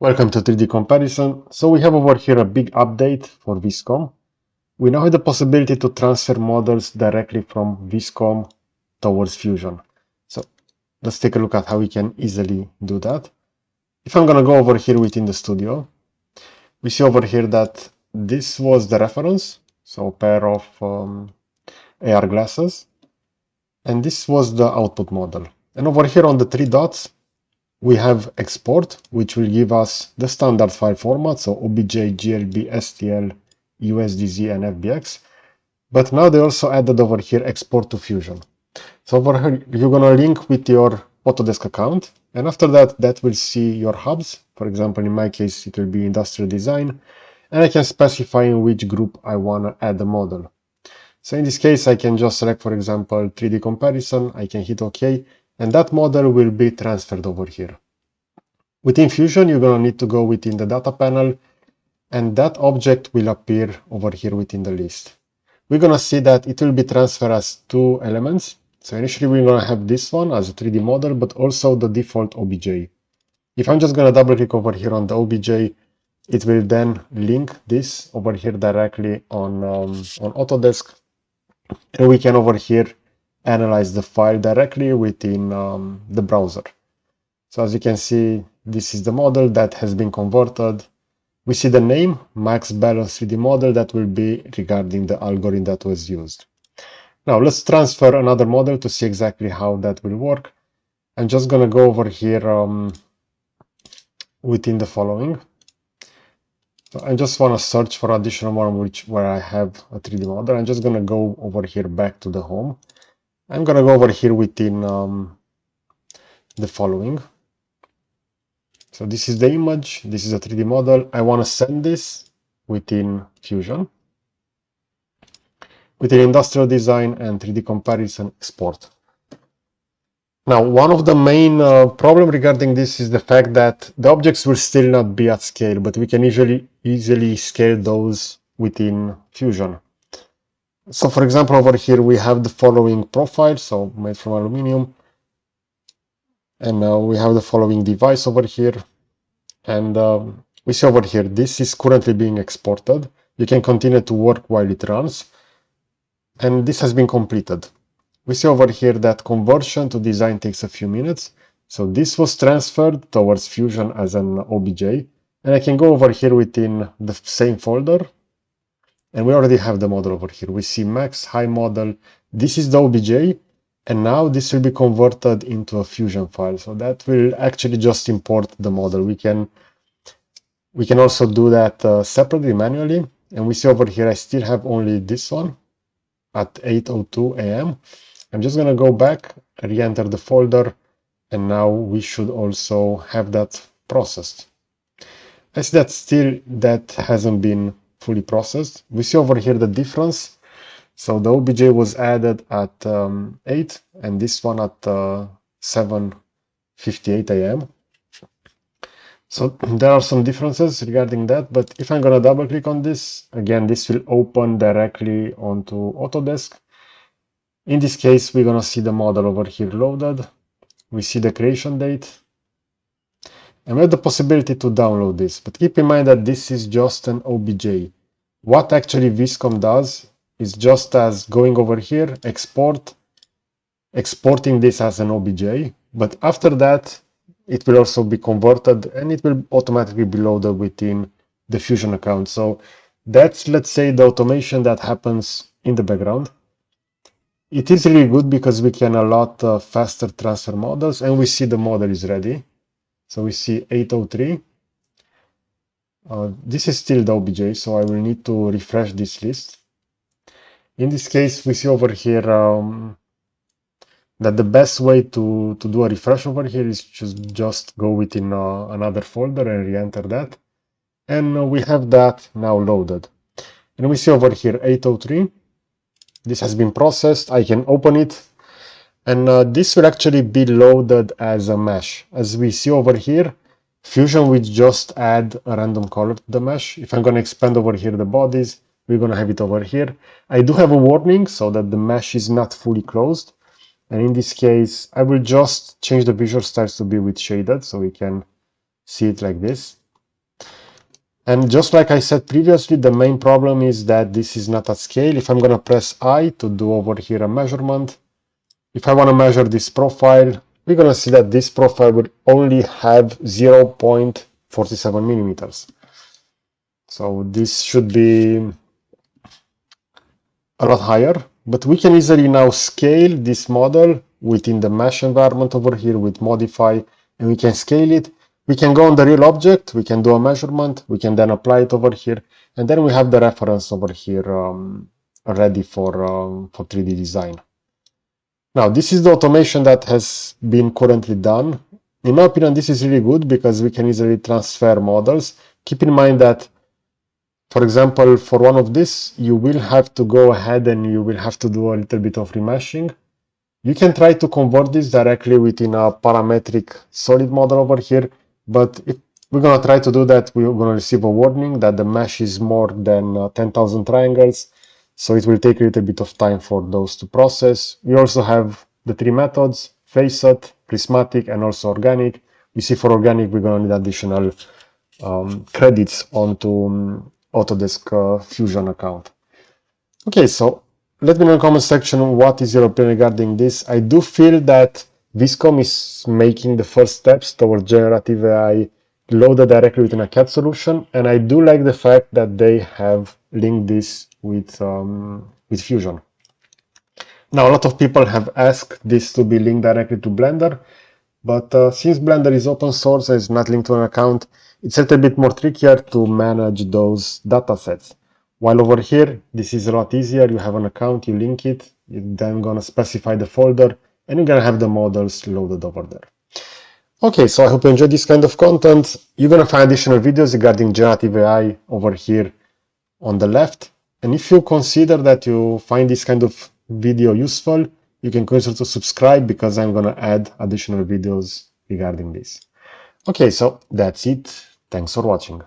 Welcome to 3D comparison. So we have over here a big update for Vizcom. We now have the possibility to transfer models directly from Vizcom towards Fusion. So let's take a look at how we can easily do that. If I'm going to go over here within the studio, we see over here that this was the reference, so a pair of AR glasses, and this was the output model. And over here on the three dots, we have export, which will give us the standard file format, so OBJ, GLB, STL, USDZ, and FBX. But now they also added over here export to Fusion. So over here, you're going to link with your Autodesk account. And after that, that will see your hubs. For example, in my case, it will be industrial design. And I can specify in which group I want to add the model. So in this case, I can just select, for example, 3D comparison. I can hit OK. And that model will be transferred over here. Within Fusion, you're going to need to go within the data panel, and that object will appear over here within the list. We're going to see that it will be transferred as two elements. So initially, we're going to have this one as a 3D model, but also the default OBJ. If I'm just going to double click over here on the OBJ, it will then link this over here directly on Autodesk. And we can over here analyze the file directly within the browser. So as you can see, this is the model that has been converted. We see the name, max balance 3D model, that will be regarding the algorithm that was used. Now let's transfer another model to see exactly how that will work. I'm just going to go over here within the following. So I just want to search for additional one where I have a 3D model. I'm just going to go over here back to the home. I'm going to go over here within the following. So this is the image, this is a 3D model. I want to send this within Fusion, within industrial design and 3D comparison export. Now, one of the main problem regarding this is the fact that the objects will still not be at scale, but we can easily scale those within Fusion. So for example, over here, we have the following profile, so made from aluminum. And now we have the following device over here. And we see over here, this is currently being exported. You can continue to work while it runs. And this has been completed. We see over here that conversion to design takes a few minutes. So this was transferred towards Fusion as an OBJ. And I can go over here within the same folder. And we already have the model over here. We see max, high model. This is the OBJ. And now this will be converted into a Fusion file. So that will actually just import the model. We can also do that separately, manually. And we see over here, I still have only this one at 8:02 a.m. I'm just going to go back, re-enter the folder, and now we should also have that processed. I see that still that hasn't been fully processed. We see over here the difference. So the OBJ was added at 8 and this one at 7:58 a.m. So there are some differences regarding that, but if I'm going to double click on this, again, this will open directly onto Autodesk. In this case, we're going to see the model over here loaded. We see the creation date. And we have the possibility to download this, but keep in mind that this is just an OBJ. What actually Vizcom does is just as going over here, exporting this as an OBJ, but after that, it will also be converted and it will automatically be loaded within the Fusion account. So that's, let's say, the automation that happens in the background. It is really good because we can a lot faster transfer models, and we see the model is ready. So we see 803. This is still the OBJ, so I will need to refresh this list. In this case, we see over here that the best way to do a refresh over here is just go within another folder and re-enter that. And we have that now loaded. And we see over here 803. This has been processed. I can open it. And this will actually be loaded as a mesh. As we see over here, Fusion will just add a random color to the mesh. If I'm going to expand over here the bodies, we're going to have it over here. I do have a warning so that the mesh is not fully closed. And in this case, I will just change the visual styles to be with shaded so we can see it like this. And just like I said previously, the main problem is that this is not at scale. If I'm going to press I to do over here a measurement, if I want to measure this profile, we're going to see that this profile will only have 0.47 millimeters. So this should be a lot higher, but we can easily now scale this model within the mesh environment over here with modify, and we can scale it. We can go on the real object, we can do a measurement, we can then apply it over here, and then we have the reference over here ready for 3D design. Now, this is the automation that has been currently done. In my opinion, this is really good because we can easily transfer models. Keep in mind that, for example, for one of this, you will have to go ahead and you will have to do a little bit of remeshing. You can try to convert this directly within a parametric solid model over here, but if we're going to try to do that, we're going to receive a warning that the mesh is more than 10,000 triangles, so it will take a little bit of time for those to process. We also have the three methods: facet, prismatic, and also organic. You see, for organic, we're going to need additional credits onto Autodesk Fusion account. Okay, so let me know in the comment section what is your opinion regarding this. I do feel that Vizcom is making the first steps towards generative AI loaded directly within a CAD solution, and I do like the fact that they have linked this with Fusion. Now, a lot of people have asked this to be linked directly to Blender, but since Blender is open source and is not linked to an account, it's a little bit more trickier to manage those datasets. While over here, this is a lot easier. You have an account, you link it, you're then gonna specify the folder, and you're gonna have the models loaded over there. Okay, so I hope you enjoyed this kind of content. You're gonna find additional videos regarding generative AI over here on the left. And if you consider that you find this kind of video useful, you can consider to subscribe because I'm going to add additional videos regarding this. Okay, so that's it. Thanks for watching.